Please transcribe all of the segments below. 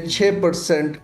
6%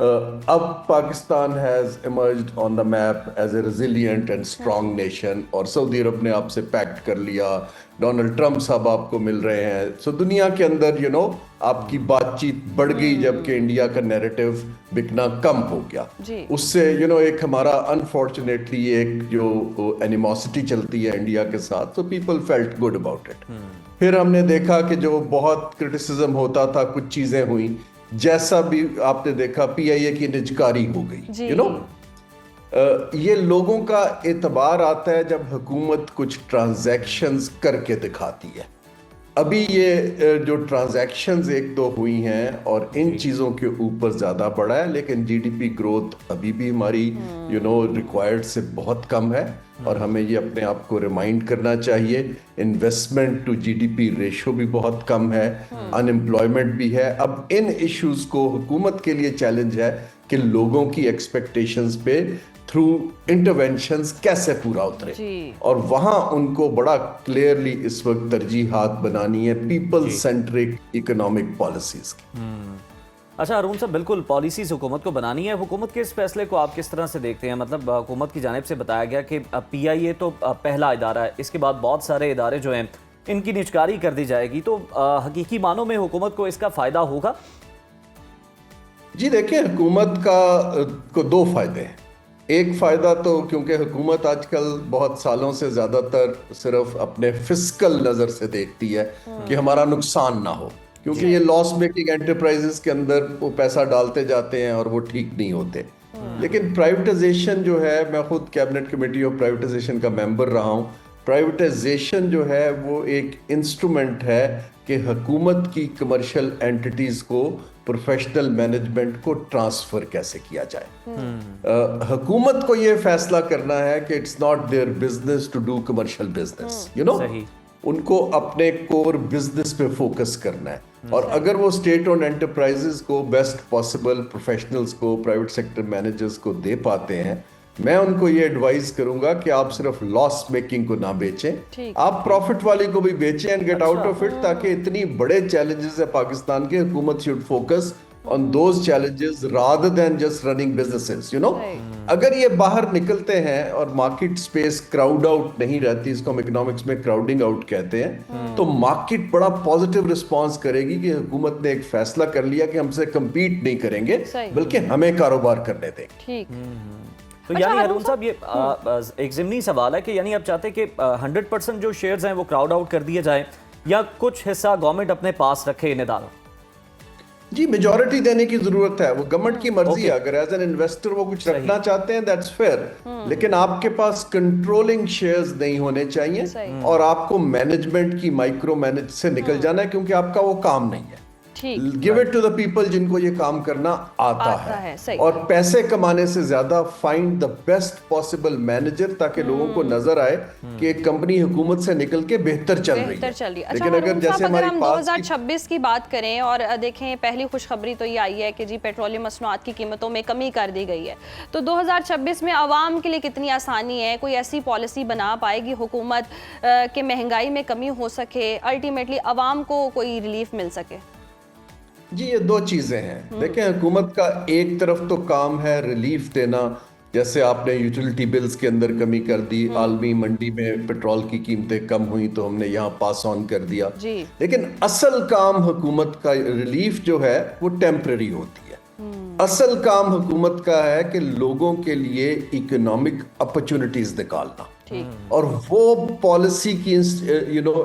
اب Pakistan has emerged on the map as a resilient and strong nation, اور سعودی عرب نے آپ سے پیکٹ کر لیا, ڈونلڈ ٹرمپ صاحب آپ کو مل رہے ہیں. سو دنیا کے اندر آپ کی بات چیت بڑھ گئی, جبکہ انڈیا کا نیریٹو بکنا کم ہو گیا. اس سے ایک ہمارا انفارچونیٹلی ایک جو اینیموسٹی چلتی ہے انڈیا کے ساتھ, تو people felt good about it. پھر ہم نے دیکھا کہ جو بہت کرٹیسزم ہوتا تھا, کچھ چیزیں ہوئیں, جیسا بھی آپ نے دیکھا پی آئی اے کی نجکاری ہو گئی. یہ لوگوں کا اعتبار آتا ہے جب حکومت کچھ ٹرانزیکشنز کر کے دکھاتی ہے. ابھی یہ جو ٹرانزیکشنز ایک دو ہوئی ہیں اور ان چیزوں کے اوپر زیادہ بڑھا ہے, لیکن جی ڈی پی گروتھ ابھی بھی ہماری ریکوائرڈ سے بہت کم ہے, اور ہمیں یہ اپنے آپ کو ریمائنڈ کرنا چاہیے. Investment to G D P ratio بھی بہت کم ہے, ان ایمپلائمنٹ بھی ہے. اب ان ایشوز کو حکومت کے لیے چیلنج ہے کہ لوگوں کی ایکسپیکٹیشنز پہ تھرو انٹرونشنز کیسے پورا اترے, اور وہاں ان کو بڑا کلیئرلی اس وقت ترجیحات بنانی ہے پیپل سینٹرک اکنامک پالیسیز کی. اچھا ارون صاحب, بالکل پالیسیز حکومت کو بنانی ہے. حکومت کے اس فیصلے کو آپ کس طرح سے دیکھتے ہیں؟ مطلب حکومت کی جانب سے بتایا گیا کہ پی آئی اے تو پہلا ادارہ ہے, اس کے بعد بہت سارے ادارے جو ہیں ان کی نجکاری کر دی جائے گی, تو حقیقی معنوں میں حکومت کو اس کا فائدہ ہوگا؟ جی دیکھیں, حکومت کو دو فائدے ہیں. ایک فائدہ تو کیونکہ حکومت آج کل بہت سالوں سے زیادہ تر صرف اپنے فسکل نظر سے دیکھتی ہے کہ ہمارا نقصان نہ ہو, کیونکہ یہ لاس میکنگ انٹرپرائزز کے اندر وہ پیسہ ڈالتے جاتے ہیں اور وہ ٹھیک نہیں ہوتے. لیکن پرائیویٹائزیشن جو ہے, میں خود کیبنٹ کمیٹی آف پرائیویٹائزیشن کا ممبر رہا ہوں. پرائیویٹائزیشن جو ہے وہ ایک انسٹرومنٹ ہے کہ حکومت کی کمرشل اینٹیٹیز کو پروفیشنل مینجمنٹ کو ٹرانسفر کیسے کیا جائے. حکومت کو یہ فیصلہ کرنا ہے کہ it's not their business to do commercial business, ان کو اپنے کور بزنس پہ فوکس کرنا ہے. اور اگر وہ اسٹیٹ اونڈ انٹرپرائزز کو بیسٹ پاسبل پروفیشنلز کو, پرائیویٹ سیکٹر مینیجرز کو دے پاتے ہیں, میں ان کو یہ ایڈوائز کروں گا کہ آپ صرف لاس میکنگ کو نہ بیچیں, آپ پروفٹ والی کو بھی بیچیں and get out of it, تاکہ اتنی بڑے چیلنجز ہے پاکستان کے, حکومت should focus on those challenges rather than just running businesses, اگر یہ باہر نکلتے ہیں اور مارکیٹ سپیس کراؤڈ آؤٹ نہیں رہتی, اس کو ہم اکنامکس میں کراؤڈنگ آؤٹ کہتے ہیں, تو مارکیٹ بڑا پازیٹیو رسپانس کرے گی کہ حکومت نے ایک فیصلہ کر لیا کہ ہم سے کمپیٹ نہیں کریں گے بلکہ ہمیں کاروبار کرنے دیں گے. تو یعنی ارون صاحب یہ ایک ضمنی سوال ہے کہ یعنی آپ چاہتے ہیں کہ 100% جو شیئرز ہیں وہ کراؤڈ آؤٹ کر دیے جائیں, یا کچھ حصہ گورنمنٹ اپنے پاس رکھے ان اداروں؟ جی میجورٹی دینے کی ضرورت ہے, وہ گورنمنٹ کی مرضی ہے. اگر ایز این انویسٹر وہ کچھ رکھنا چاہتے ہیں دیٹس فیئر, لیکن آپ کے پاس کنٹرولنگ شیئرز نہیں ہونے چاہیے, اور آپ کو مینجمنٹ کی مائکرو مینج سے نکل جانا ہے, کیونکہ آپ کا وہ کام نہیں ہے. Give it to the people جن کو یہ کام کرنا آتا ہے, اور پیسے کمانے سے زیادہ find the best possible manager, تاکہ لوگوں کو نظر آئے کہ ایک کمپنی حکومت سے نکل کے بہتر چل رہی ہے. لیکن اگر جیسے ہم 2026 کی بات کریں اور دیکھیں, پہلی خوشخبری تو یہ آئی ہے کہ جی پیٹرولیم مصنوعات کی قیمتوں میں کمی کر دی گئی ہے, تو 2026 میں عوام کے لیے کتنی آسانی ہے, کوئی ایسی پالیسی بنا پائے گی حکومت کہ مہنگائی میں کمی ہو سکے, الٹیمیٹلی عوام کو کوئی ریلیف مل سکے؟ جی یہ دو چیزیں ہیں. دیکھیں, حکومت کا ایک طرف تو کام ہے ریلیف دینا, جیسے آپ نے یوٹیلیٹی بلز کے اندر کمی کر دی, عالمی منڈی میں پیٹرول کی قیمتیں کم ہوئی تو ہم نے یہاں پاس آن کر دیا. لیکن اصل کام حکومت کا ریلیف جو ہے وہ ٹیمپرری ہوتی ہے. اصل کام حکومت کا ہے کہ لوگوں کے لیے اکنامک اپرچونٹیز نکالنا, اور وہ پالیسی کی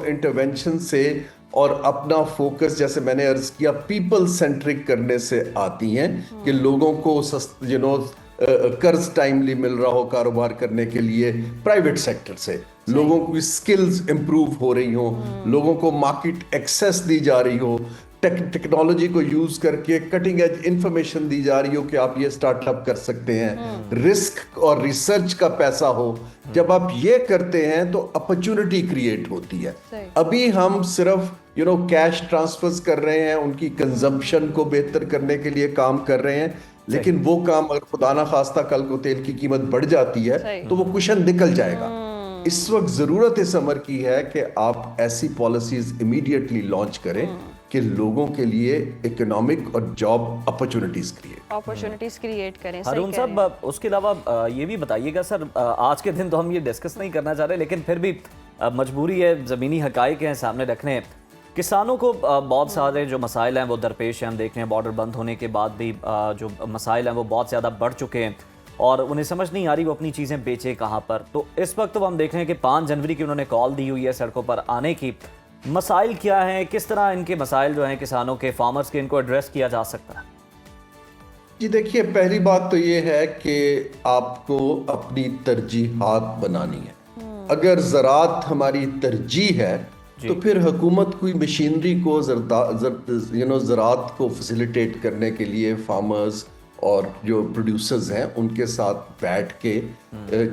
انٹرونشن سے اور اپنا فوکس, جیسے میں نے عرض کیا, پیپل سینٹرک کرنے سے آتی ہیں کہ لوگوں کو قرض ٹائملی مل رہا ہو کاروبار کرنے کے لیے, پرائیویٹ سیکٹر سے لوگوں کی سکلز امپروو ہو رہی ہوں, لوگوں کو مارکیٹ ایکسیس دی جا رہی ہو, ٹیکنالوجی کو یوز کر کے کٹنگ ایج انفارمیشن دی جا رہی ہو کہ آپ یہ سٹارٹ اپ کر سکتے ہیں, رسک اور ریسرچ کا پیسہ ہو. جب آپ یہ کرتے ہیں تو اپرچونٹی کریٹ ہوتی ہے. ابھی ہم صرف کیش ٹرانسفرز کر رہے ہیں, ان کی کنزمپشن کو بہتر کرنے کے لیے کام کر رہے ہیں, لیکن وہ کام اگر خدا نہ خواستہ کل کو تیل کی قیمت بڑھ جاتی ہے تو وہ کشن نکل جائے گا. اس وقت ضرورت اس امر کی ہے کہ آپ ایسی پالیسیز امیڈیٹلی لانچ کریں کہ لوگوں کے لیے اکنامک اور جاب اپرچونٹیز کریٹ کریں. ہارون صاحب اس کے علاوہ یہ بھی بتائیے گا سر، آج کے دن تو ہم یہ ڈسکس نہیں کرنا چاہ رہے لیکن پھر بھی مجبوری ہے، زمینی حقائق ہیں سامنے رکھنے. کسانوں کو بہت سارے جو مسائل ہیں وہ درپیش ہیں، ہم دیکھ رہے ہیں بارڈر بند ہونے کے بعد بھی جو مسائل ہیں وہ بہت زیادہ بڑھ چکے ہیں اور انہیں سمجھ نہیں آ رہی وہ اپنی چیزیں بیچے کہاں پر. تو اس وقت ہم دیکھ رہے ہیں کہ 5 جنوری کی انہوں نے کال دی ہوئی ہے سڑکوں پر آنے کی. مسائل کیا ہیں، کس طرح ان کے مسائل جو ہیں کسانوں کے، فارمرز کے، ان کو ایڈریس کیا جا سکتا ہے؟ جی دیکھیے، پہلی بات تو یہ ہے کہ آپ کو اپنی ترجیحات بنانی ہے. اگر زراعت ہماری ترجیح ہے تو پھر حکومت کوئی مشینری کو زراعت کو فیسیلیٹیٹ کرنے کے لیے فارمرز اور جو پروڈیوسرز ہیں ان کے ساتھ بیٹھ کے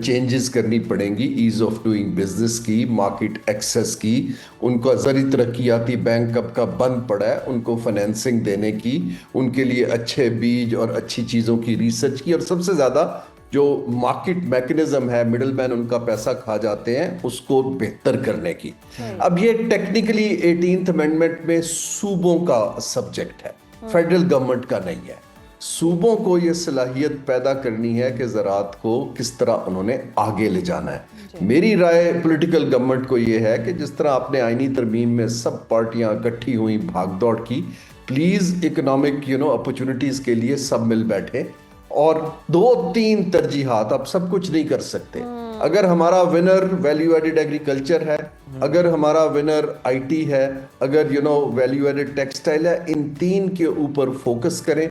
چینجز کرنی پڑیں گی، ایز آف ڈوئنگ بزنس کی، مارکیٹ ایکسیس کی. ان کو زرعی ترقیاتی بینک کب کا بند پڑا ہے ان کو فائنینسنگ دینے کی، ان کے لیے اچھے بیج اور اچھی چیزوں کی ریسرچ کی، اور سب سے زیادہ جو مارکیٹ میکنزم ہے، مڈل مین ان کا پیسہ کھا جاتے ہیں، اس کو بہتر کرنے کی. اب یہ ٹیکنیکلی 18th امینڈمنٹ میں صوبوں کا سبجیکٹ ہے، فیڈرل گورنمنٹ کا نہیں ہے. صوبوں کو یہ صلاحیت پیدا کرنی ہے کہ زراعت کو کس طرح انہوں نے آگے لے جانا ہے. میری رائے پولیٹیکل گورنمنٹ کو یہ ہے کہ جس طرح آپ نے آئینی ترمیم میں سب پارٹیاں اکٹھی ہوئی بھاگ دوڑ کی، پلیز اکنامک اپرچونٹیز کے لیے سب مل بیٹھے اور 2-3 ترجیحات. آپ سب کچھ نہیں کر سکتے. اگر ہمارا ونر ویلیو ایڈڈ ایگریکلچر ہے، اگر ہمارا ونر آئی ٹی ہے، اگر ویلیو ایڈڈ ٹیکسٹائل ہے، ان 3 کے اوپر فوکس کریں.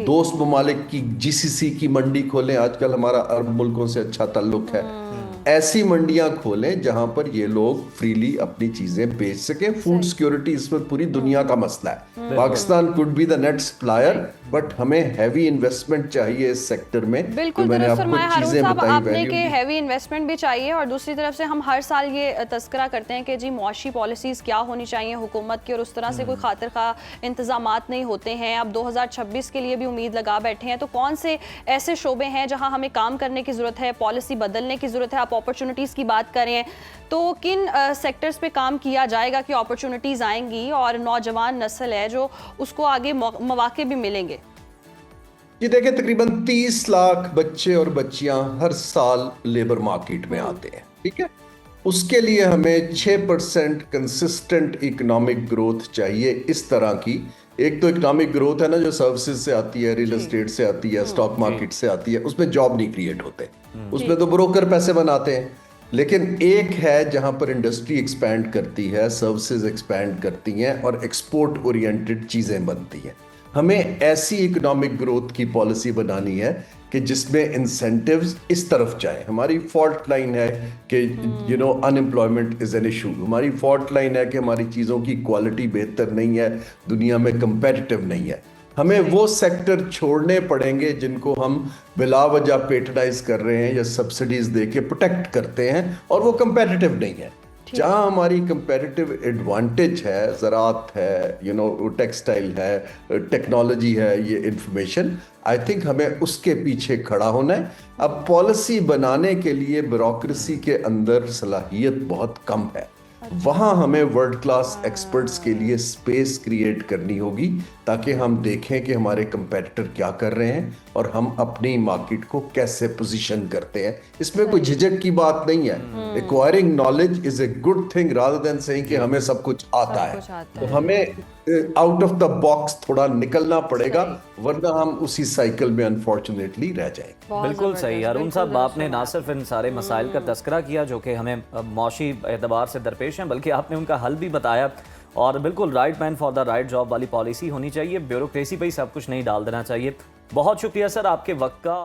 دوست ممالک کی جی سی سی کی منڈی کھولیں. آج کل ہمارا عرب ملکوں سے اچھا تعلق ہے. ایسی منڈیاں کھولیں جہاں پر یہ لوگ فریلی اپنی چیزیں بیچ سکیں. فوڈ سیکیورٹی اس میں پوری دنیا کا مسئلہ ہے. Pakistan could be the net supplier but ہمیں ہیوی انویسٹمنٹ چاہیے اس سیکٹر میں. بالکل درست فرمایا ہارون صاحب آپ نے کہ ہیوی انویسٹمنٹ بھی چاہیے، اور دوسری طرف سے ہم ہر سال یہ تذکرہ کرتے ہیں کہ جی معاشی پالیسیز کیا ہونی چاہیے حکومت کی، اور اس طرح سے کوئی خاطر خواہ انتظامات نہیں ہوتے ہیں. اب 2026 کے لیے بھی امید لگا بیٹھے ہیں، تو کون سے ایسے شعبے ہیں جہاں ہمیں کام کرنے کی ضرورت ہے، پالیسی بدلنے کی ضرورت ہے؟ آپ اپرچونٹیز کی بات کریں تو کن سیکٹرز پہ کام کیا جائے گا کہ اپرچونٹیز آئیں گی اور نوجوان نسل ہے جو اس کو آگے مواقع بھی ملیں گے؟ یہ دیکھیں، تقریباً 30 لاکھ بچے اور بچیاں ہر سال لیبر مارکیٹ میں آتے ہیں. ٹھیک ہے، اس کے لیے ہمیں 6% کنسسٹنٹ اکنامک گروتھ چاہیے. اس طرح کی ایک تو اکنامک گروتھ ہے نا جو سروسز سے آتی ہے، ریل اسٹیٹ سے آتی ہے، اسٹاک مارکیٹ سے آتی ہے، اس میں جاب نہیں کریٹ ہوتے، اس میں تو بروکر پیسے بناتے ہیں. لیکن ایک ہے جہاں پر انڈسٹری ایکسپینڈ کرتی ہے، سروسز ایکسپینڈ کرتی ہیں اور ایکسپورٹ اورینٹڈ چیزیں بنتی ہیں. ہمیں ایسی اکنامک گروتھ کی پالیسی بنانی ہے کہ جس میں انسینٹیوز اس طرف جائیں. ہماری فالٹ لائن ہے کہ ان امپلائمنٹ از این ایشو. ہماری فالٹ لائن ہے کہ ہماری چیزوں کی کوالٹی بہتر نہیں ہے، دنیا میں کمپیٹیٹیو نہیں ہے. ہمیں وہ سیکٹر چھوڑنے پڑیں گے جن کو ہم بلا وجہ پیٹرنائز کر رہے ہیں یا سبسڈیز دے کے پروٹیکٹ کرتے ہیں اور وہ کمپیٹیٹیو نہیں ہے. جہاں ہماری کمپیٹیٹیو ایڈوانٹیج ہے، زراعت ہے، ٹیکسٹائل ہے، ٹیکنالوجی ہے، یہ انفارمیشن، آئی تھنک ہمیں اس کے پیچھے کھڑا ہونا ہے. اب پالیسی بنانے کے لیے بیوروکریسی کے اندر صلاحیت بہت کم ہے. وہاں ہمیں ورلڈ کلاس ایکسپرٹس کے لیے سپیس کریٹ کرنی ہوگی تاکہ ہم دیکھیں کہ ہمارے کمپیٹیٹر کیا کر رہے ہیں اور ہم اپنی مارکیٹ کو کیسے پوزیشن کرتے ہیں. اس میں کوئی جھجک کی بات نہیں ہے. Acquiring knowledge is a good thing rather than seeing کہ ہمیں سب کچھ آتا ہے. تو ہمیں آؤٹ آف دا باکس تھوڑا نکلنا پڑے گا، ورنہ ہم اسی سائیکل میں انفارچونیٹلی رہ جائیں گے. بالکل صحیح ہارون صاحب، آپ نے نہ صرف ان سارے مسائل کا تذکرہ کیا جو کہ ہمیں معاشی اعتبار سے درپیش ہیں، بلکہ آپ نے ان کا حل بھی بتایا. اور بالکل right man for the right job والی پالیسی ہونی چاہیے، بیوروکریسی پہ ہی سب کچھ نہیں ڈال دینا چاہیے. بہت شکریہ سر آپ کے وقت کا.